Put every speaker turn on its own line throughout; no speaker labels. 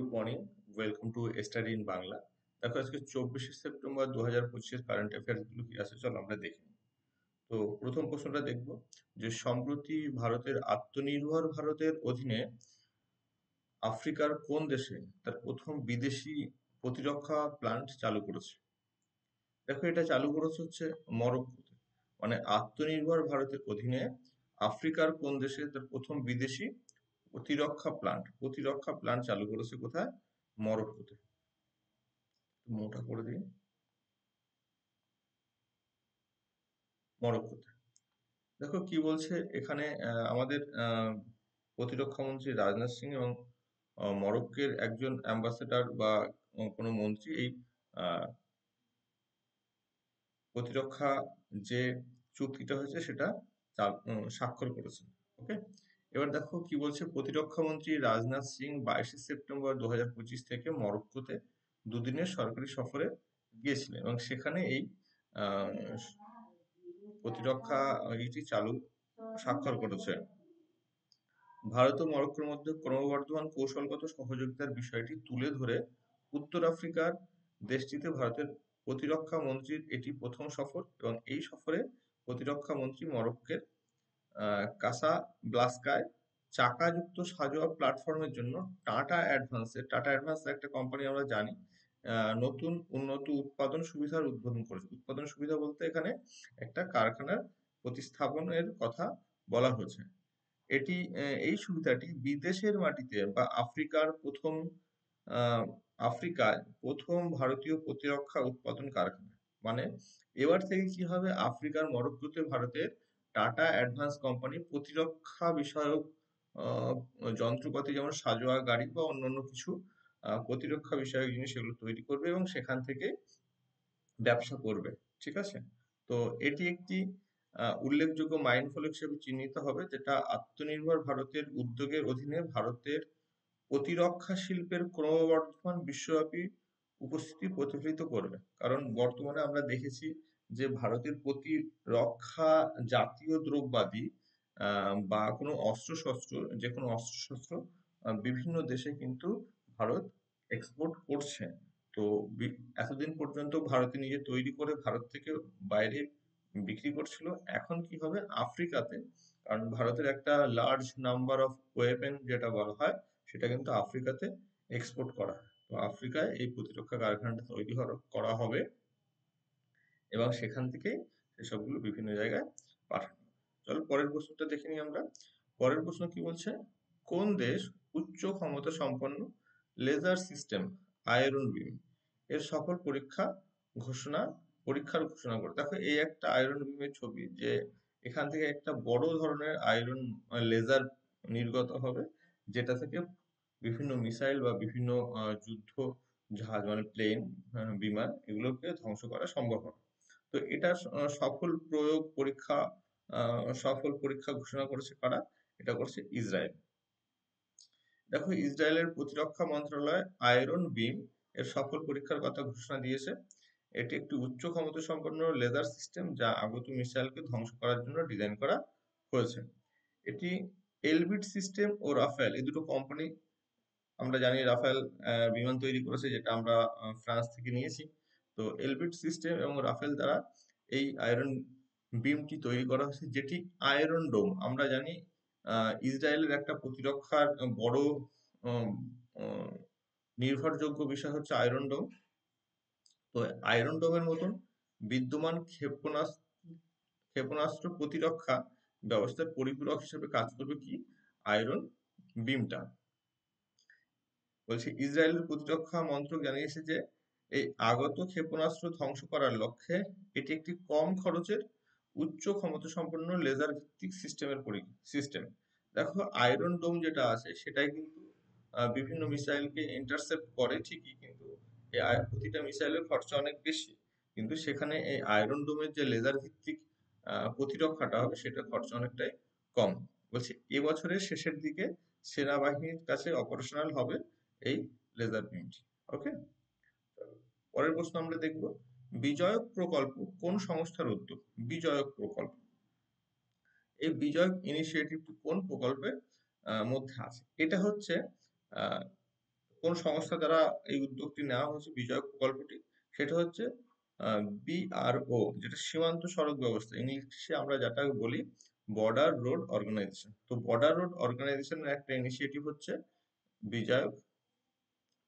Good morning, welcome to study in Bangla. দেখো আজকে 24শে September 2025 current affairs গুলো কি আছে চলো আমরা দেখি। তো প্রথম প্রশ্নটা দেখব যে সম্প্রতি ভারতের আত্মনির্ভর ভারতের অধীনে আফ্রিকার কোন দেশে তার প্রথম বিদেশি প্রতিরক্ষা প্ল্যান্ট চালু করেছে? দেখো এটা চালু করেছে হচ্ছে মরক্কোতে। মানে আত্মনির্ভর ভারতের অধীনে আফ্রিকার কোন দেশে তার প্রথম বিদেশি প্রতিরক্ষা প্ল্যান্ট চালু করেছে কোথায়? মরক্কোতে। মোটা করে দিই, মরক্কোতে। দেখো কি বলছে এখানে আমাদের প্রতিরক্ষা মন্ত্রী রাজনাথ সিং এবং মরক্কোর একজন অ্যাম্বাসেডর বা কোনো মন্ত্রী এই আহ, প্রতিরক্ষা যে চুক্তিটা হয়েছে সেটা স্বাক্ষর করেছেন। ওকে, এবার দেখো কি বলছে প্রতিরক্ষা মন্ত্রী রাজনাথ সিং 22শে সেপ্টেম্বর 2025 থেকে মরক্কোতে দুদিনের সরকারি সফরে গিয়েছিলেন এবং সেখানে এই আহ, প্রতিরক্ষা এটি স্বাক্ষর করেছে। ভারত ও মরক্কোর মধ্যে ক্রমবর্ধমান কৌশলগত সহযোগিতার বিষয়টি তুলে ধরে উত্তর আফ্রিকার দেশটিতে ভারতের প্রতিরক্ষা মন্ত্রীর এটি প্রথম সফর এবং এই সফরে প্রতিরক্ষা মন্ত্রী মরক্কোর কাসাব্লাঙ্কায় চাকাযুক্ত সাঁজোয়া প্ল্যাটফর্মের জন্য টাটা অ্যাডভান্স একটা কোম্পানি আমরা জানি, নতুন উন্নত উৎপাদন সুবিধার উদ্বোধন করেছে। উৎপাদন সুবিধা বলতে এখানে একটা কারখানার প্রতিস্থাপনের কথা বলা হয়েছে। এই সুবিধাটি বিদেশের মাটিতে বা আহ, আফ্রিকায় প্রথম ভারতীয় প্রতিরক্ষা উৎপাদন কারখানা। মানে এবার থেকে কি হবে, আফ্রিকার মরক্কোতে ভারতের টাটা অ্যাডভান্স কোম্পানি প্রতিরক্ষা বিষয়ক আহ, যন্ত্রপাতি যেমন সাঁজোয়া গাড়ি বা অন্যান্য কিছু প্রতিরক্ষা বিষয়ক জিনিস এগুলো তৈরি করবে এবং সেখান থেকে ব্যবসা করবে। ঠিক আছে? তো এটি একটি উল্লেখযোগ্য মাইলফলক হিসেবে চিহ্নিত হবে, যেটা আত্মনির্ভর ভারতের উদ্যোগের অধীনে ভারতের প্রতিরক্ষা শিল্পের ক্রমবর্ধমান বিশ্বব্যাপী উপস্থিতি প্রতিফলিত করবে। কারণ বর্তমানে আমরা দেখেছি যে ভারতের প্রতিরক্ষা জাতীয় দ্রব্যাদি বা কোনো অস্ত্রশস্ত্র, যে কোনো অস্ত্রশস্ত্র বিভিন্ন দেশে কিন্তু ভারত এক্সপোর্ট করছে। তো এতদিন পর্যন্ত ভারতে নিজে তৈরি করে ভারত থেকে বাইরে বিক্রি করছিল। এখন কি হবে আফ্রিকাতে, কারণ ভারতের একটা লার্জ নাম্বার অফ ওয়েপেন যেটা বলা হয় সেটা কিন্তু আফ্রিকাতে এক্সপোর্ট করা হয়। তো আফ্রিকায় এই প্রতিরক্ষা কারখানাটা করা হবে এবং সেখান থেকে সেসবগুলো বিভিন্ন জায়গায় পাঠানো হবে। চলো পরের প্রশ্নটা দেখে নিই আমরা। পরের প্রশ্ন কি বলছে, কোন দেশ উচ্চ ক্ষমতা সম্পন্ন লেজার সিস্টেম আয়রন বিম এর সফল পরীক্ষার ঘোষণা করে? দেখো এই একটা আয়রন বিমের ছবি, যে এখান থেকে একটা বড় ধরনের আয়রন লেজার নির্গত হবে, যেটা থেকে বিভিন্ন মিসাইল বা বিভিন্ন যুদ্ধ জাহাজ মানে প্লেন, বিমান এগুলোকে ধ্বংস করা সম্ভব হবে। তো এটা সফল পরীক্ষা ঘোষণা করেছে কারা? এটা করছে ইসরায়েল। দেখো ইসরায়েলের প্রতিরক্ষা মন্ত্রণালয় আয়রন বিম এর সফল পরীক্ষার কথা ঘোষণা দিয়েছে। এটি একটি উচ্চ ক্ষমতা সম্পন্ন লেজার সিস্টেম যা আগত মিসাইলকে ধ্বংস করার জন্য ডিজাইন করা হয়েছে। এটি এলবিট সিস্টেম ও রাফেল এই দুটো কোম্পানি, আমরা জানি রাফেল বিমান তৈরি করেছে, যেটা আমরা ফ্রান্স থেকে নিয়েছি। তো এলবিট সিস্টেম এবং রাফেল দ্বারা এই আয়রন বিমটি তৈরি করা হয়েছে, যেটি আয়রন ডোম। আমরা জানি ইসরায়েলের একটা প্রতিরক্ষার বড় উম, উম, নির্ভরযোগ্য বিষয় হচ্ছে আয়রন ডোম। তো আয়রন ডোমের মতন বিদ্যমান ক্ষেপণাস্ত্র প্রতিরক্ষা ব্যবস্থার পরিপূরক হিসেবে কাজ করবে কি আয়রন বিমটা। বলছে ইসরায়েলের প্রতিরক্ষা মন্ত্রক জানিয়েছে যে এই আগত ক্ষেপণাস্ত্র ধ্বংস করার লক্ষ্যে এটি একটি কম খরচের উচ্চ ক্ষমতা সম্পন্ন লেজার ভিত্তিক সিস্টেম। দেখো আয়রন ডোম যেটা আছে সেটাই কিন্তু বিভিন্ন মিসাইলকে ইন্টারসেপ্ট করে ঠিকই, কিন্তু প্রতিটা মিসাইলের খরচা অনেক বেশি। কিন্তু সেখানে এই আয়রন ডোমের যে লেজার ভিত্তিক প্রতিরক্ষাটা হবে সেটার খরচা অনেকটাই কম। বলছে এবছরের শেষের দিকে সেনাবাহিনীর কাছে অপারেশনাল হবে এই লেজার বিমটি। ওকে, পরের প্রশ্ন আমরা দেখব, বিজয়ক প্রকল্প কোন সংস্থার উদ্যোগ? বিজয়ক প্রকল্প, এই বিজয়ক ইনিশিয়েটিভটি কোন প্রকল্পের মধ্যে আছে? এটা হচ্ছে কোন সংস্থা দ্বারা এই উদ্যোগটি নেওয়া হয়েছে বিজয় প্রকল্পটি? সেটা হচ্ছে বিআরও, যেটা সীমান্ত সড়ক ব্যবস্থা, ইংলিশে আমরা যেটাকে বলি বর্ডার রোড অর্গানাইজেশন। তো বর্ডার রোড অর্গানাইজেশনের একটা ইনিশিয়েটিভ হচ্ছে বিজয়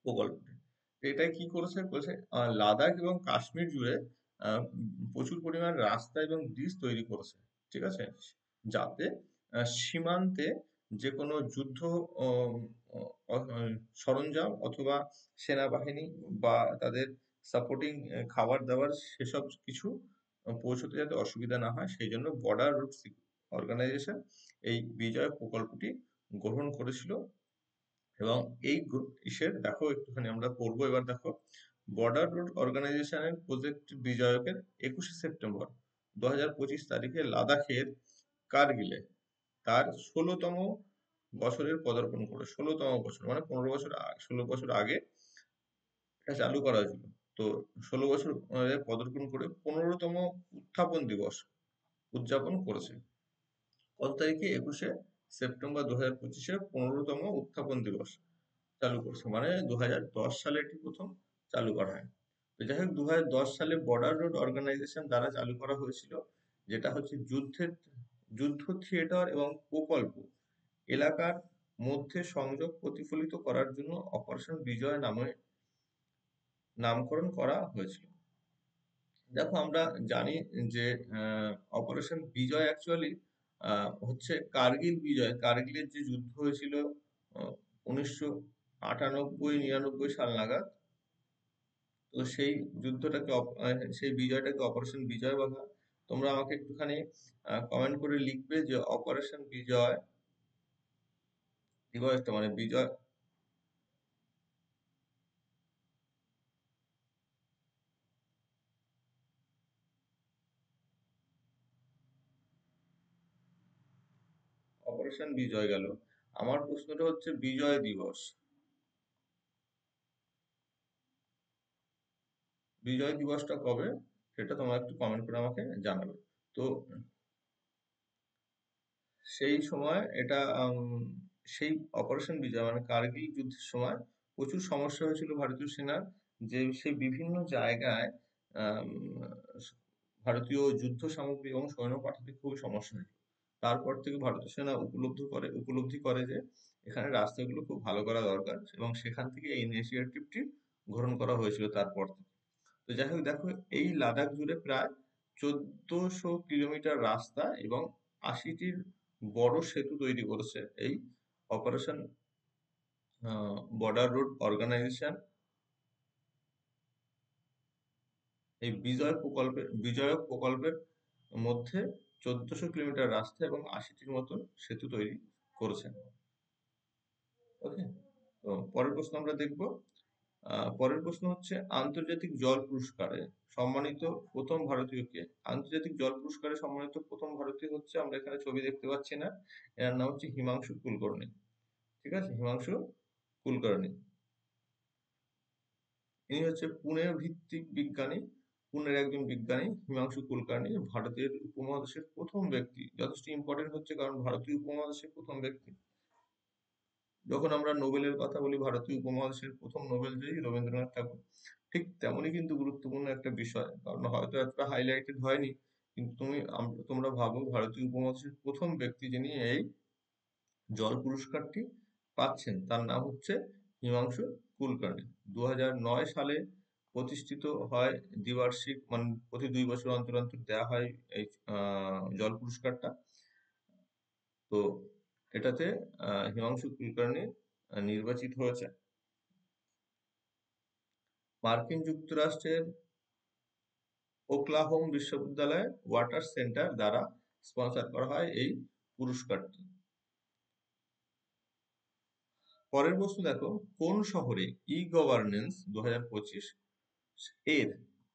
প্রকল্পটি। তো এটা কি করেছে বলছে, লাদাখ এবং কাশ্মীর জুড়ে প্রচুর পরিমাণ রাস্তা এবং ব্রিজ তৈরি করেছে, ঠিক আছে, যাতে সীমান্তে যে কোনো যুদ্ধ উম, সরঞ্জাম অথবা সেনাবাহিনী বা তাদের সাপোর্টিং খাবার দাবার সেসব কিছু পৌঁছতে যাতে অসুবিধা না হয়, সেই জন্য বর্ডার রুট অর্গানাইজেশন এই বিজয় প্রকল্পটি গ্রহণ করেছিল। এবং এই ইসের দেখো একটুখানি আমরা পড়বো এবার, দেখো বর্ডার রোড অর্গানাইজেশনের প্রজেক্ট বিজয়কের 21 সেপ্টেম্বর 2025 তারিখে লাদাখের কার্গিলে তার 16তম বছরের পদার্পণ করে, 16তম বছর মানে 15 বছর 16 বছর আগে এটা চালু করা হয়েছিল। তো 16 বছর পদার্পণ করে 15তম উত্থাপন দিবস উদযাপন করেছে। কত তারিখে? 21 সেপ্টেম্বর 2025-এ 15তম উত্থাপন দিবস চালু করছে, মানে 2010 সালে এটি প্রথম চালু করা হয়। তো যাই হোক, 2010 সালে বর্ডার রোড অর্গানাইজেশন দ্বারা চালু করা হয়েছিল, যেটা হচ্ছে যুদ্ধ থিয়েটার এবং প্রকল্প এলাকার মধ্যে সংযোগ প্রতিফলিত করার জন্য অপারেশন বিজয় নামে নামকরণ করা হয়েছিল। দেখো আমরা জানি যে অপারেশন বিজয় অ্যাকচুয়ালি হচ্ছে কার্গিল বিজয়, কার্গিলের যে যুদ্ধ হয়েছিল 1998-99 সাল নাগাদ। তো সেই যুদ্ধটাকে সেই বিজয়টাকে অপারেশন বিজয় বলা হয়। তোমরা আমাকে একটুখানি কমেন্ট করে লিখবে যে অপারেশন বিজয় দিবসটা মানে বিজয়, অপারেশন বিজয় গেল। আমার প্রশ্নটা হচ্ছে বিজয় দিবস, বিজয় দিবসটা কবে সেটা তোমরা একটু কমেন্ট করে আমাকে জানাবে। তো সেই সময় এটা সেই অপারেশন বিজয় মানে কার্গিল যুদ্ধের সময় প্রচুর সমস্যা হয়েছিল ভারতীয় সেনার, যে সেই বিভিন্ন জায়গায় আম, ভারতীয় যুদ্ধ সামগ্রী এবং সৈন্য পাঠাতে খুবই সমস্যা হয়েছিল। তারপর থেকে ভারতীয় সেনা উপলব্ধি করে যে এখানে রাস্তাগুলো খুব ভালো করা দরকার, এবং সেখান থেকে এই ইনিশিয়েটিভটি গ্রহণ করা হয়েছিল তারপর থেকে। তো যাই হোক, দেখো এই লাদাখ জুড়ে প্রায় 1400 কিলোমিটার রাস্তা এবং 80টির বড় সেতু তৈরি করেছে এই অপারেশন বর্ডার রোড অর্গানাইজেশন। এই বিজয় প্রকল্পের মধ্যে 1400 কিলোমিটার রাস্তা এবং 80টির মতন সেতু তৈরি করেছেন। ওকে, তো পরের প্রশ্ন আমরা দেখব। পরের প্রশ্ন হচ্ছে আন্তর্জাতিক জল পুরস্কারে সম্মানিত প্রথম ভারতীয় কে? আন্তর্জাতিক জল পুরস্কারে সম্মানিত প্রথম ভারতীয় হচ্ছে, আমরা এখানে ছবি দেখতে পাচ্ছি না, এর নাম হচ্ছে হিমাংশু কুলকর্ণী। ঠিক আছে, হিমাংশু কুলকার্নি। ইনি হচ্ছে পুনে ভিত্তিক বিজ্ঞানী, পুনের একজন বিজ্ঞানী হিমাংশু কুলকার্নি ভারতের উপমহাদেশের প্রথম ব্যক্তি। যথেষ্ট ইম্পর্টেন্ট হচ্ছে কারণ ভারতীয় উপমহাদেশের প্রথম ব্যক্তি। যখন আমরা নোবেলের কথা বলি, ভারতীয় উপমহাদেশের প্রথম নোবেল জয়ী রবীন্দ্রনাথ ঠাকুর, ঠিক তেমনই কিন্তু গুরুত্বপূর্ণ একটা বিষয়, কারণ হয়তো এতটা হাইলাইটেড হয়নি, কিন্তু তোমরা ভাবো ভারতীয় উপমহাদেশের প্রথম ব্যক্তি যিনি এই জল পুরস্কারটি পাচ্ছেন, তার নাম হচ্ছে হিমাংশু কুলকার্নি। 2009 সালে প্রতিষ্ঠিত হয় দ্বিবার্ষিক, মানে প্রতি 2 বছর অন্তর অন্তর দেওয়া হয় এই জল পুরস্কারটা। তো এটাতে হিমাংশু কুলকার্নি নির্বাচিত হয়েছে। মার্কিন যুক্তরাষ্ট্রের ওকলাহোম বিশ্ববিদ্যালয় ওয়াটার সেন্টার দ্বারা স্পন্সর করা হয় এই পুরস্কারটি। পরের প্রশ্ন দেখো, কোন শহরে ই গভর্নেন্স 2025 এর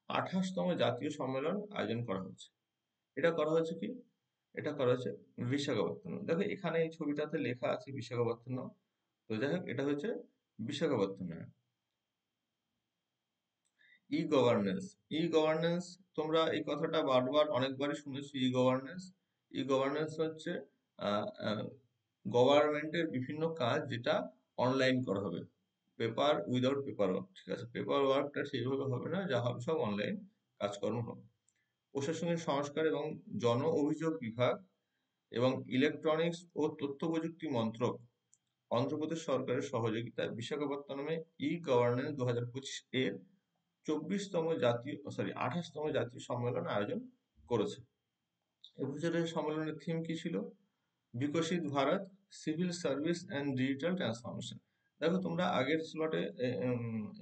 28তম জাতীয় সম্মেলন আয়োজন করা হয়েছে? এটা করা হয়েছে কি? এটা করা হয়েছে বিশাখাপত্তনম। দেখো এখানে এই ছবিটাতে লেখা আছে বিশাখাপত্তনম। তো যাই হোক, এটা হচ্ছে বিশাখাপত্তনম। ই গভর্নেন্স, ই গভর্নেন্স, তোমরা এই কথাটা বারবার অনেকবারই শুনেছো। ই গভর্নেন্স, ই গভর্নেন্স হচ্ছে গভর্নমেন্টের বিভিন্ন কাজ যেটা অনলাইন করা হবে। পেপার উইদাউট পেপার ওয়ার্ক, ঠিক আছে, পেপার ওয়ার্কটা সেইভাবে হবে না, যা হবে সব অনলাইন কাজকর্ম হবে। প্রশাসনিক সংস্কার এবং জন অভিযোগ বিভাগ এবং ইলেকট্রনিক্স ও তথ্য প্রযুক্তি মন্ত্রক অন্ধ্রপ্রদেশ সরকারের সহযোগিতায় বিশাখাপত্তনমে গভর্নেন্স 2025 এর 28তম জাতীয় সম্মেলন আয়োজন করেছে। এবছরের সম্মেলনের থিম কি ছিল? বিকশিত Bharat, civil service and digital transformation. দেখো তোমরা আগের স্লটে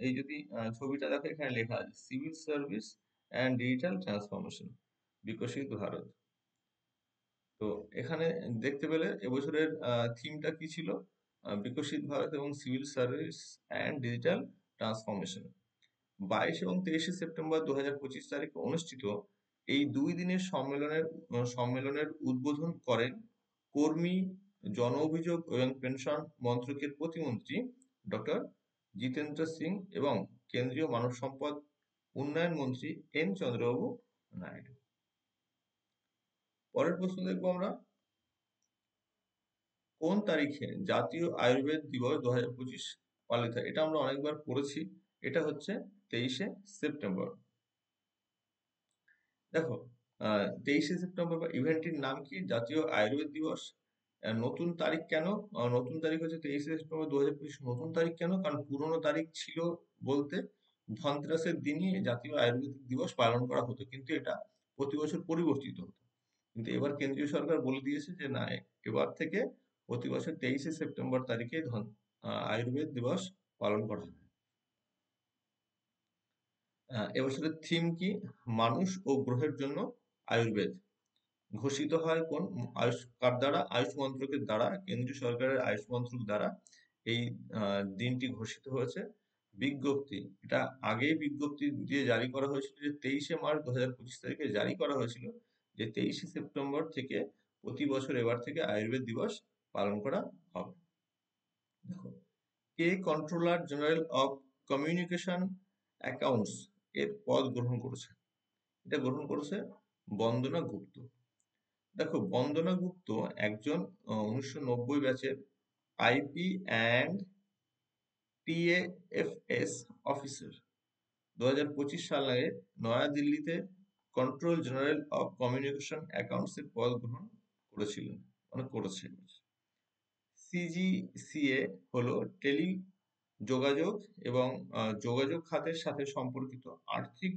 এই যদি ছবিটা দেখো, এখানে লেখা আছে civil service and digital transformation, বিকশিত ভারত। তো এখানে দেখতে পেলে এবছরের থিমটা কি ছিল? বিকশিত ভারত এবং civil service and digital transformation. 22 এবং 23 সেপ্টেম্বর 2025 তারিখে অনুষ্ঠিত এই 2 দিনের সম্মেলনের উদ্বোধন করেন কর্মী, জন অভিযোগ এবং পেনশন মন্ত্রকের প্রতিমন্ত্রী ডক্টর জিতেন্দ্র সিং এবং কেন্দ্রীয় মানব সম্পদ উন্নয়ন মন্ত্রী এন চন্দ্রবাবু নাইডু। পরের প্রশ্ন দেখবো আমরা, কোন তারিখে জাতীয় আয়ুর্বেদ দিবস 2025 পালিত হয়? এটা আমরা অনেকবার পড়েছি, এটা হচ্ছে 23 সেপ্টেম্বর। দেখো 23 সেপ্টেম্বর বা ইভেন্টটির নাম কি? জাতীয় আয়ুর্বেদ দিবস। নতুন তারিখ কেন? নতুন তারিখ হচ্ছে 23 সেপ্টেম্বর 2025। নতুন তারিখ কেন? কারণ পুরনো তারিখ ছিল বলতে ধনতেরাসের দিনই জাতীয় আয়ুর্বেদিক দিবস পালন করা হতো, কিন্তু এটা প্রতি বছর পরিবর্তিত হতো। কিন্তু এবার কেন্দ্রীয় সরকার বলে দিয়েছে যে না, এবার থেকে প্রতি বছর 23 সেপ্টেম্বর তারিখে আয়ুর্বেদ দিবস পালন করা হবে। এবছরের থিম কি? মানুষ ও গ্রহের জন্য আয়ুর্বেদ। ঘোষিত হয় কোন কার দ্বারা? আয়ুষ মন্ত্রকের দ্বারা, কেন্দ্রীয় সরকারের আয়ুষ মন্ত্রক দ্বারা এই দিনটি ঘোষিত হয়েছে। বিজ্ঞপ্তি, এটা আগেই বিজ্ঞপ্তি দিয়ে জারি করা হয়েছিল যে 23 মার্চ 2025 তারিখে জারি করা হয়েছিল যে 23 সেপ্টেম্বর থেকে প্রতি বছর এবার থেকে আয়ুর্বেদ দিবস পালন করা হবে। দেখো, কে controller general of communication accounts এর পদ গ্রহণ করেছে? এটা গ্রহণ করেছে বন্দনা গুপ্ত। দেখো, বন্দনা গুপ্ত একজন 1990 ব্যাচের আইপি অ্যান্ড টিএএফএস অফিসার। 2025 সালে নয়াদিল্লিতে control general of communication accounts এর পদ গ্রহণ করেছিলেন, মানে করেছে। সিজিসিএ হলো টেলি যোগাযোগ এবং যোগাযোগ খাতের সাথে সম্পর্কিত আর্থিক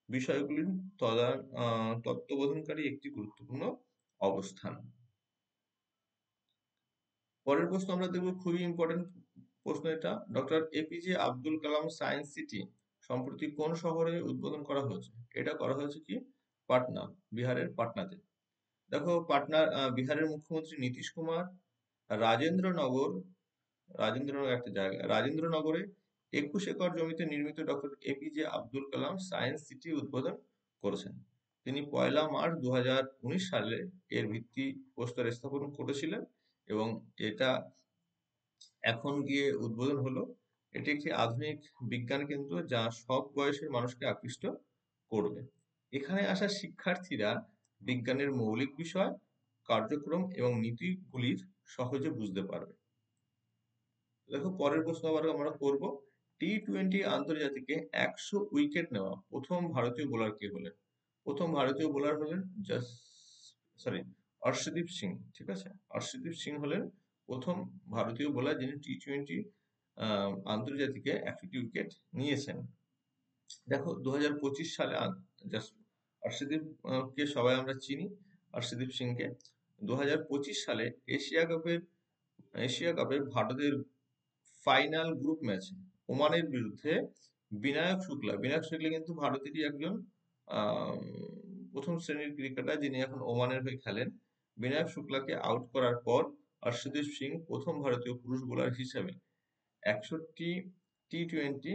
বিষয়গুলির তত্ত্বাবধানকারী একটি গুরুত্বপূর্ণ অবস্থান। পরের প্রশ্ন আমরা দেখব, খুবই ইম্পর্টেন্ট প্রশ্ন এটা। Doctor APJ Abdul Kalam science city সম্প্রতি কোন শহরে উদ্বোধন করা হয়েছে? এটা করা হয়েছে কি? পাটনা, বিহারের পাটনাতে। দেখো, পাটনার বিহারের মুখ্যমন্ত্রী নীতিশ কুমার রাজেন্দ্রনগর, রাজেন্দ্রনগর একটা জায়গা, রাজেন্দ্রনগরে 21 একর জমিতে নির্মিত doctor APJ Abdul Kalam science city উদ্বোধন করেছেন। তিনি 1 মার্চ 2019 সালে এর ভিত্তি প্রস্তর স্থাপন করেছিলেন এবং এটা এখন গিয়ে উদ্বোধন হলো। এটি একটি আধুনিক বিজ্ঞান কেন্দ্র যা সব বয়সের মানুষকে আকৃষ্ট করবে। এখানে আসা শিক্ষার্থীরা বিজ্ঞানের মৌলিক বিষয়, কার্যক্রম এবং নীতিগুলির সহজে বুঝতে পারবে। দেখো, পরের প্রশ্ন আবার আমরা করব, টি-20 আন্তর্জাতিকে 100 উইকেট নেওয়া প্রথম ভারতীয় বোলার কে হলেন? প্রথম ভারতীয় বোলার হলেন অর্শদীপ সিং। ঠিক আছে, অর্শদীপ সিং হলেন প্রথম ভারতীয় বোলার যিনি টি-20 আন্তর্জাতিকে 100টি উইকেট নিয়েছেন। দেখো, 2025 সালে অর্শদীপ কে সবাই আমরা চিনি, অর্শদীপ সিংকে। 2025 সালে এশিয়া কাপে ভারতের ফাইনাল গ্রুপ ম্যাচে ওমানের বিরুদ্ধে বিনায়ক শুক্লা কিন্তু ভারতেরই একজন আহ, প্রথম শ্রেণীর ক্রিকেটার, যিনি এখন ওমানের হয়ে খেলেন। বিনায়ক শুক্লাকে আউট করার পর অর্শদীপ সিং প্রথম ভারতীয় পুরুষ বোলার হিসেবে 100টি টি-20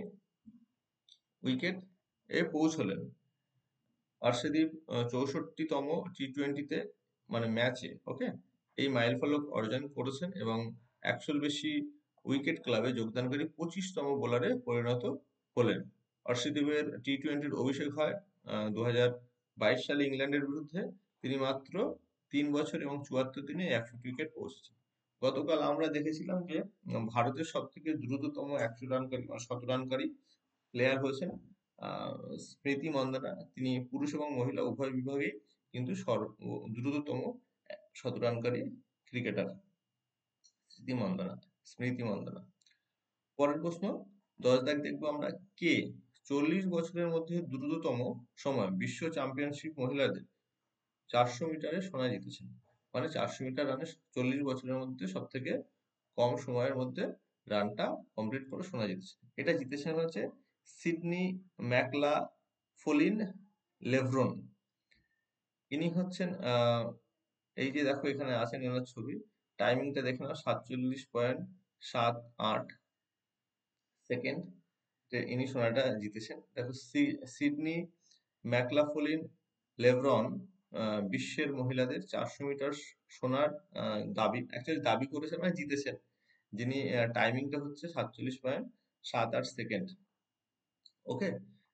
উইকেট এ পৌঁছলেন। অর্শদীপ 64তম টি-20তে মানে ম্যাচে ওকে এই মাইলফলক অর্জন করেছেন এবং 100-র বেশি উইকেট ক্লাবে যোগদানকারী 25তম বোলারে পরিণত হলেন। অর্শদীপের টি-20র অভিষেক হয় 2022 সালে ইংল্যান্ডের বিরুদ্ধে। তিনি মাত্র 3 বছর এবং 74 দিনে 100 উইকেট পৌঁছেছেন। গতকাল আমরা দেখেছিলাম যে ভারতের সব থেকে দ্রুততম 100 রানকারী বা 100 রানকারী প্লেয়ার হয়েছেন আহ, স্মৃতি মন্দানা। তিনি পুরুষ এবং মহিলা উভয় বিভাগেই কিন্তু দ্রুততম 100 রানকারী ক্রিকেটার স্মৃতি মন্দানা। স্মৃতি মন্দানা। পরের প্রশ্ন, 10 দাগ দেখবো আমরা। কে 40 বছরের মধ্যে দ্রুততম সময় বিশ্ব চ্যাম্পিয়নশিপ মহিলাদের 400 মিটারে সোনা জিতেছেন? মানে 400 মিটার রানে 40 বছরের মধ্যে সব থেকে কম সময়ের মধ্যে রানটা কমপ্লিট করে সোনা জিতেছেন। এটা জিতেছেন হচ্ছে সিডনি ম্যাকলা ফলিন লেভরন। ইনি হচ্ছেন এই যে দেখো এখানে আছেন এনার ছবি, টাইমিংটা দেখে নাও, 47.78 সেকেন্ড ইনি সোনাটা জিতেছেন। দেখো সিডনি ম্যাকলাফলিন লেভরন বিশ্বের মহিলাদের 400 মিটার সোনার দাবি অ্যাকচুয়ালি দাবি করেছেন, মানে জিতেছেন, যিনি টাইমিংটা হচ্ছে 47.78 সেকেন্ড। ওকে,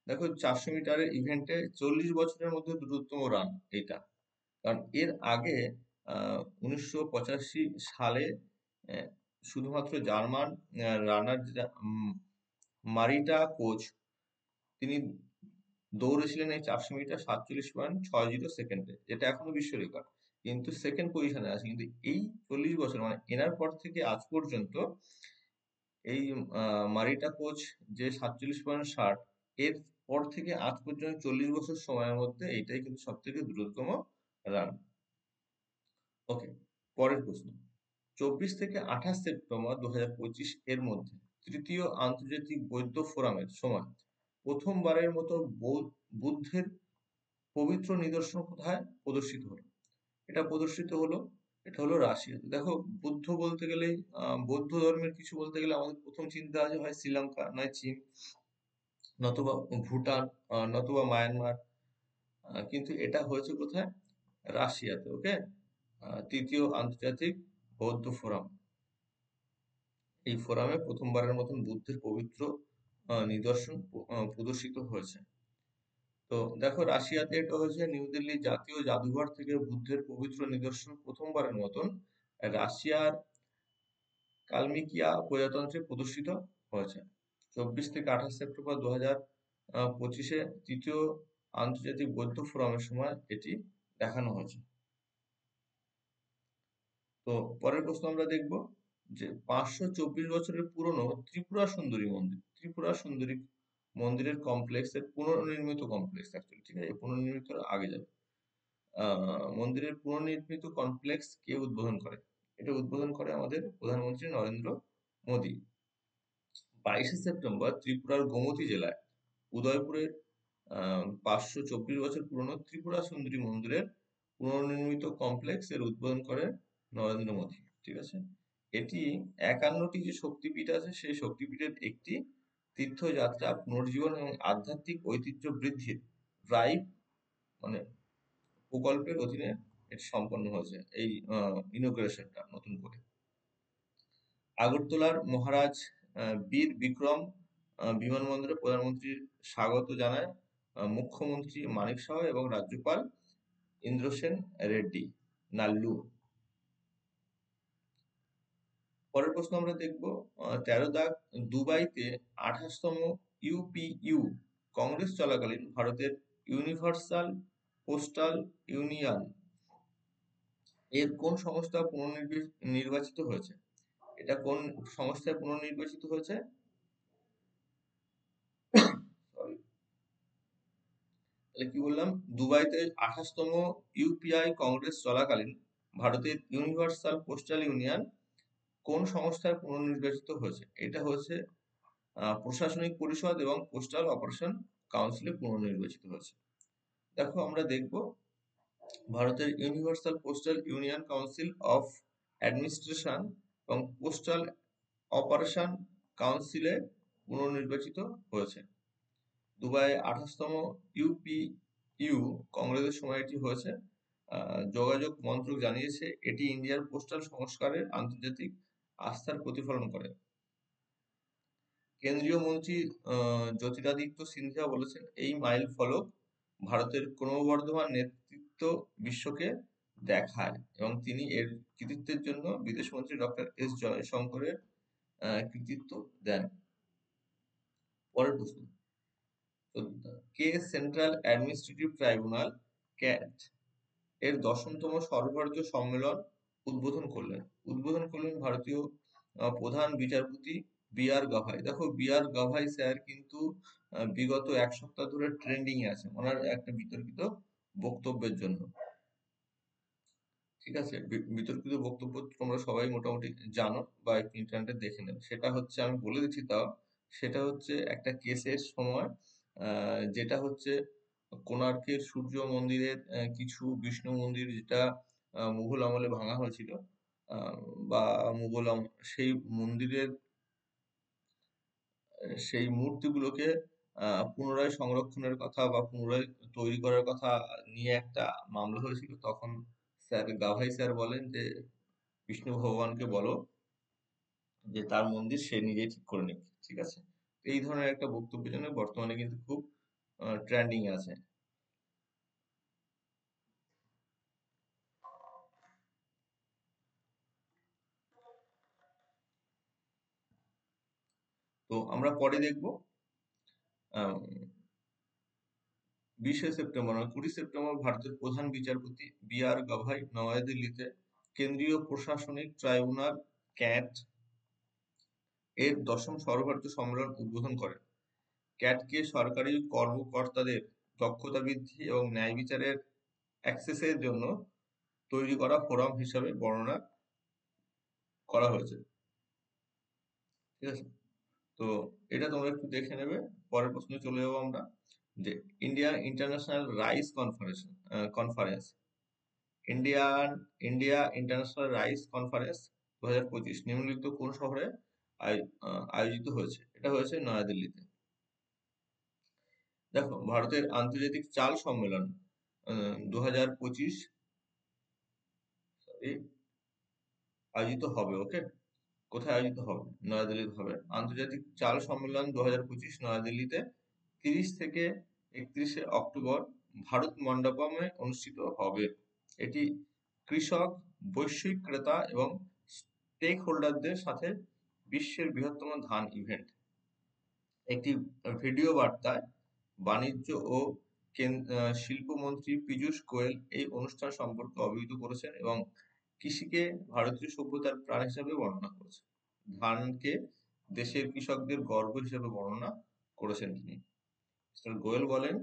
দেখো 400 মিটারের ইভেন্টে 40 বছরের মধ্যে দ্রুততম রান এটা। কারণ এর আগে 1985 সালে আহ, শুধুমাত্র জার্মান রানার মারিটা কোচ, তিনি দৌড়েছিলেন এই 400 মিটার 47.60 সেকেন্ডে, যেটা এখনো বিশ্ব রেকর্ড। কিন্তু সেকেন্ড পজিশনে আছে। কিন্তু এই 40 বছর মানে এনার পর থেকে আজ পর্যন্ত এই মারিটা কোচ যে 47.60, এর পর থেকে আজ পর্যন্ত 40 বছর সময়ের মধ্যে এইটাই কিন্তু সব থেকে দ্রুততম রান। ওকে, পরের প্রশ্ন, 24 থেকে 28 সেপ্টেম্বর 2025 এর মধ্যে তৃতীয় আন্তর্জাতিক বৌদ্ধ ফোরামের সময় প্রথমবারের মতো বুদ্ধের পবিত্র নিদর্শন কোথায় প্রদর্শিত হলো? এটা হলো রাশিয়াতে। দেখো, বুদ্ধ বলতে গেলেই বৌদ্ধ ধর্মের কিছু বলতে গেলে আমাদের প্রথম চিন্তা আসে হয় শ্রীলঙ্কা, নয় চীন, নতুবা ভুটান, নতুবা মায়ানমার। কিন্তু এটা হয়েছে কোথায়? রাশিয়াতে। ওকে, তৃতীয় আন্তর্জাতিক বৌদ্ধ ফোরাম, এই ফোরামে প্রথমবারের মতন বুদ্ধের পবিত্র নিদর্শন প্রদর্শিত হয়েছে। তো দেখো, রাশিয়াতে এটা হয়েছে নিউ দিল্লি জাতীয় জাদুঘর থেকে বুদ্ধের পবিত্র নিদর্শন প্রথমবারের মতন রাশিয়ার কালমিকিয়া প্রজাতন্ত্রে প্রদর্শিত হয়েছে। 24 থেকে 28 সেপ্টেম্বর 2025-এ তৃতীয় আন্তর্জাতিক বৌদ্ধ ফোরামের সময় এটি দেখানো হয়েছে। তো পরের প্রশ্ন আমরা দেখব যে 524 বছরের পুরনো ত্রিপুরা সুন্দরী মন্দির, ত্রিপুরা সুন্দরী মন্দিরের কমপ্লেক্সের পুনর্নির্মিত কমপ্লেক্স, অ্যাকচুয়ালি ঠিক আছে, পুনর্নির্মিত আগে যাবে। মন্দিরের পুনর্নির্মিত কমপ্লেক্স কে উদ্বোধন করে? এটা উদ্বোধন করে আমাদের প্রধানমন্ত্রী নরেন্দ্র মোদী। 22 সেপ্টেম্বর ত্রিপুরার গোমতী জেলায় উদয়পুরের 524 বছর পুরনো ত্রিপুরা সুন্দরী মন্দিরের পুনর্নির্মিত কমপ্লেক্স এর উদ্বোধন করেন নরেন্দ্র মোদী। ঠিক আছে, এটি 51টি যে শক্তিপীঠ আছে সেই শক্তিপীঠের একটি তীর্থযাত্রা পুনর্জীবন এবং আধ্যাত্মিক ঐতিহ্য বৃদ্ধির ড্রাইভ মানে প্রকল্পের অধীনে এটি সম্পন্ন হয়েছে, এই ইনোগ্রেশনটা নতুন করে। আগরতলার মহারাজ বীর বিক্রম বিমানবন্দরে প্রধানমন্ত্রীর স্বাগত জানায় মুখ্যমন্ত্রী মানিক সাহা এবং রাজ্যপাল ইন্দ্রসেন রেড্ডি নাল্লু। পরের প্রশ্ন আমরা দেখব 13 দাগ, দুবাইতে 28তম ইউপিইউ কংগ্রেস চলাকালীন ভারতের ইউনিভার্সাল পোস্টাল ইউনিয়ন এর কোন সংস্থা পুনর্নির্বাচিত হয়েছে? এটা কোন সংস্থায় পুনর্নির্বাচিত হয়েছে? Sorry, তাহলে কি বললাম, দুবাইতে 28তম ইউপিআই কংগ্রেস চলাকালীন ভারতের ইউনিভার্সাল পোস্টাল ইউনিয়ন কোন সংস্থায় পুনর্নির্বাচিত হয়েছে? এটা হচ্ছে প্রশাসনিক পরিষদ এবং পোস্টাল অপারেশন কাউন্সিলে পুনর্নির্বাচিত হয়েছে। দেখো, আমরা দেখব ভারতের universal postal union council of administration এবং পোস্টাল অপারেশন কাউন্সিলে পুনর্নির্বাচিত হয়েছে। দুবাই 28তম ইউপিইউ কংগ্রেসের সময় এটি হয়েছে। যোগাযোগ মন্ত্রক জানিয়েছে এটি ইন্ডিয়ার পোস্টাল সংস্কারের আন্তর্জাতিক আস্থার প্রতিফলন করে। কেন্দ্রীয় মন্ত্রী জ্যোতিরাদিত্য সিন্ধিয়া বলেছেন এই মাইল ফলক ভারতের ক্রমবর্ধমান নেতৃত্ব বিশ্বকে দেখায় এবং তিনি এর কৃতিত্বের জন্য বিদেশমন্ত্রী ডক্টর এস জয়শঙ্করের কৃতিত্ব দেন। পরের প্রশ্ন, কে সেন্ট্রাল অ্যাডমিনিস্ট্রেটিভ ট্রাইব্যুনাল ক্যাট এর 10তম সর্বভারতীয় সম্মেলন উদ্বোধন করলেন ভারতীয় প্রধান বিচারপতি বি আর গাভাই। দেখো, বি আর গাভাই স্যার কিন্তু বিগত এক সপ্তাহ ধরে ট্রেন্ডিং এ আছে ওনার একটা বিতর্কিত বক্তব্যের জন্য। ঠিক আছে, বিতর্কিত বক্তব্য তোমরা সবাই মোটামুটি জানো বা একটু ইন্টারনেটে দেখে নেবে। সেটা হচ্ছে, আমি বলে দিচ্ছি তাও, সেটা হচ্ছে একটা কেসের সময় যেটা হচ্ছে কোণার্কের সূর্য মন্দিরের কিছু বিষ্ণু মন্দির যেটা মুঘল আমলে ভাঙা হয়েছিল, আহ, বা সেই মন্দিরের সেই মূর্তিগুলোকে পুনরায় সংরক্ষণের কথা বা পুনরায় তৈরি করার কথা নিয়ে একটা মামলা হয়েছিল। তখন গাভাই স্যার বলেন যে বিষ্ণু ভগবানকে বলো যে তার মন্দির সে নিজেই ঠিক করে নিক। ঠিক আছে, এই ধরনের একটা বক্তব্যের জন্য বর্তমানে কিন্তু খুব ট্রেন্ডিং আছে। তো আমরা পরে দেখবো 20শে সেপ্টেম্বর, 20 সেপ্টেম্বর ভারতের প্রধান বিচারপতি বি আর গাভাই নয়াদিল্লিতে কেন্দ্রীয় প্রশাসনিক ট্রাইব্যুনাল ক্যাট এর 10ম সর্বভারতীয় সম্মেলন উদ্বোধন করেন। ক্যাটকে সরকারি কর্মকর্তাদের দক্ষতা বৃদ্ধি এবং ন্যায় বিচারের অ্যাক্সেসের জন্য তৈরি করা ফোরাম হিসাবে বর্ণনা করা হয়েছে। ঠিক আছে, তো এটা তোমরা একটু দেখে নেবে। পরের প্রশ্নে চলে যাবো আমরা, যে India international rice conference Indian India international rice conference 2025 নিম্নলিখিত কোন শহরে আয়োজিত হয়েছে? এটা হয়েছে নয়াদিল্লিতে। দেখো, ভারতের আন্তর্জাতিক চাল সম্মেলন 2025 আয়োজিত হবে। ওকে, কোথায় আয়োজিত হবে? নয়াদিল্লিতে হবে। আন্তর্জাতিক চাল সম্মেলন 2025 নয়াদিল্লিতে 30 থেকে 31 অক্টোবর ভারত মণ্ডপমে অনুষ্ঠিত হবে। এটি কৃষক, বৈশ্বিক ক্রেতা এবং স্টেক হোল্ডারদের সাথে বিশ্বের বৃহত্তম ধান ইভেন্ট। একটি ভিডিও বার্তায় বাণিজ্য ও শিল্পমন্ত্রী পীযূষ গোয়েল এই অনুষ্ঠান সম্পর্কে অবহিত করেছেন এবং কৃষিকে ভারতীয় সভ্যতার প্রাণ হিসেবে বর্ণনা করেছেন। ধানকে দেশের কৃষকদের গর্ব হিসেবে বর্ণনা করেছেন তিনি। মিস্টার গোয়েল বলেন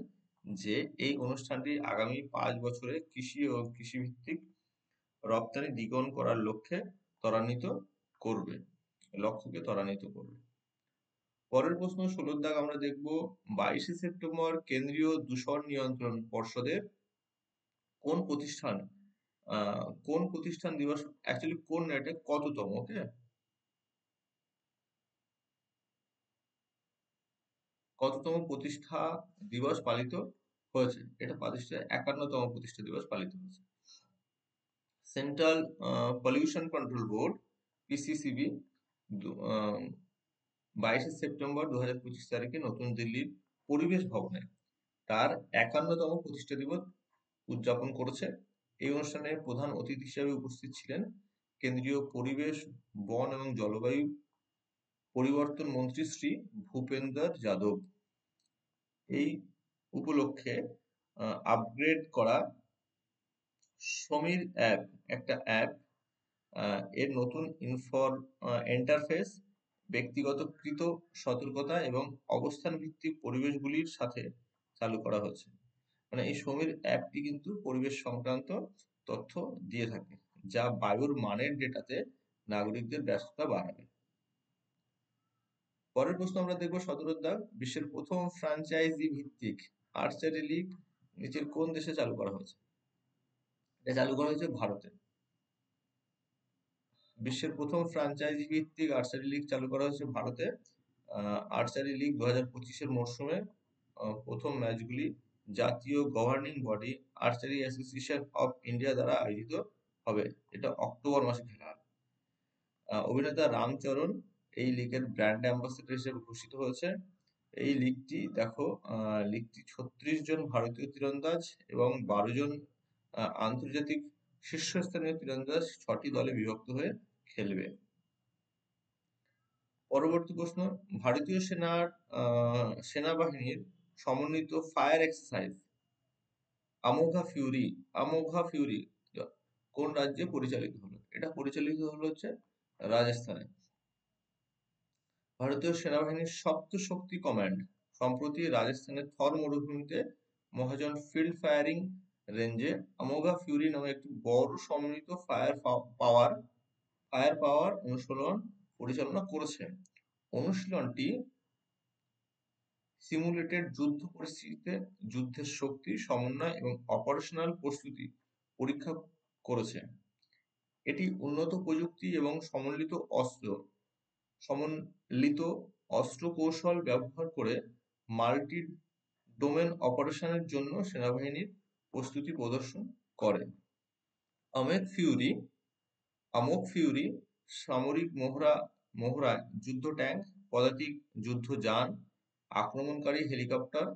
যে এই অনুষ্ঠানটি আগামী 5 বছরে কৃষি ও কৃষিভিত্তিক রপ্তানি দ্বিগুণ করার ত্বরান্বিত করবে লক্ষ্যকে ত্বরান্বিত করবে। পরের প্রশ্ন 16 দাগ আমরা দেখব, 22শে সেপ্টেম্বর কেন্দ্রীয় দূষণ নিয়ন্ত্রণ পর্ষদের কোন প্রতিষ্ঠান কোন প্রতিষ্ঠান দিবস, অ্যাকচুয়ালি কোন না, এটা কততম? ওকে, কততম প্রতিষ্ঠা দিবস পালিত হয়েছে? এটা 51তম প্রতিষ্ঠা দিবস পালিত হয়েছে। Central pollution control board PCCB 22শে সেপ্টেম্বর 2025 তারিখে নতুন দিল্লির পরিবেশ ভবনে তার 51তম প্রতিষ্ঠা দিবস উদযাপন করেছে। এই অনুষ্ঠানে প্রধান অতিথি হিসেবে উপস্থিত ছিলেন কেন্দ্রীয় পরিবেশ, বন এবং জলবায়ু পরিবর্তন মন্ত্রী শ্রী ভূপেন্দর যাদব। এই উপলক্ষে আপগ্রেড করা সমীর অ্যাপ, একটা অ্যাপ, এর নতুন ইন্টারফেস ব্যক্তিগতকৃত সতর্কতা এবং অবস্থান ভিত্তিক পরিবেশগুলির সাথে চালু করা হয়েছে। মানে এই সমীর অ্যাপটি কিন্তু পরিবেশ সংক্রান্ত তথ্য দিয়ে থাকে, যা বায়ুর মানের ডেটাতে নাগরিকদের ব্যস্ততা বাড়াবে। পরের প্রশ্ন আমরা দেখবো 17 দাগ, বিশ্বের প্রথম ফ্র্যাঞ্চাইজি ভিত্তিক আর্চারি লীগ নিচের কোন দেশে চালু করা হয়েছে? এটা চালু করা হয়েছে ভারতে। বিশ্বের প্রথম ফ্র্যাঞ্চাইজি ভিত্তিক আর্চারি লীগ চালু করা হয়েছে ভারতে। আর্চারি লীগ 2025-এর মরশুমে প্রথম ম্যাচগুলি জাতীয় governing body archery association of India দ্বারা আয়োজিত হবে। এটা অক্টোবর মাসে খেলা হবে। অভিনেতা রামচরণ এই লিগের ব্র্যান্ড অ্যাম্বাসেডর হিসেবে ঘোষিত হয়েছে। এই লিগটি দেখো, লিগটি 36 জন ভারতীয় তীরন্দাজ এবং 12 জন আন্তর্জাতিক শীর্ষস্থানীয় তীরন্দাজ 6টি দলে বিভক্ত হয়ে খেলবে। পরবর্তী প্রশ্ন, ভারতীয় সেনাবাহিনীর সমন্বিত ফায়ার এক্সারসাইজ আমোঘা ফিউরি কোন রাজ্যে পরিচালিত হলো? এটা পরিচালিত হলো হচ্ছে রাজস্থানে। ভারতীয় সেনাবাহিনীর সপ্ত শক্তি কমান্ড সম্প্রতি রাজস্থানের থর মরুভূমিতে মহাজন ফিল্ড ফায়ারিং রেঞ্জে আমোঘা ফিউরি নামে একটি বড় সমন্বিত ফায়ার পাওয়ার অনুশীলন পরিচালনা করেছে। অনুশীলনটি সিমুলেটেড যুদ্ধ পরিস্থিতিতে যুদ্ধের শক্তি, সমন্বয় এবং অপারেশনাল প্রস্তুতি পরীক্ষা করেছে। এটি উন্নত প্রযুক্তি এবং সমন্বিত অস্ত্র কৌশল ব্যবহার করে মাল্টি ডোমেন অপারেশনের জন্য সেনাবাহিনীর প্রস্তুতি প্রদর্শন করে। আমোক ফিউরি সামরিক মহড়ায় যুদ্ধ ট্যাঙ্ক, পদাতিক যুদ্ধ যান, আক্রমণকারী হেলিকপ্টার,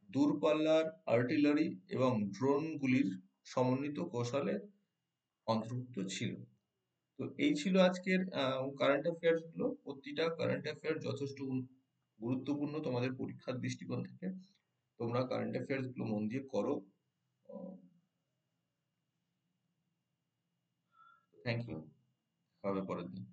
দূরপাল্লার আর্টিলারি এবং ড্রোনগুলির সমন্বিত কৌশলের অন্তর্ভুক্ত ছিল। তো এই ছিল আজকের কারেন্ট অ্যাফেয়ার্স গুলো। প্রতিটা কারেন্ট অ্যাফেয়ার যথেষ্ট গুরুত্বপূর্ণ তোমাদের পরীক্ষার দৃষ্টিকোণ থেকে। তোমরা কারেন্ট অ্যাফেয়ার্স গুলো মন দিয়ে করো। Thank you. হবে পরের দিন।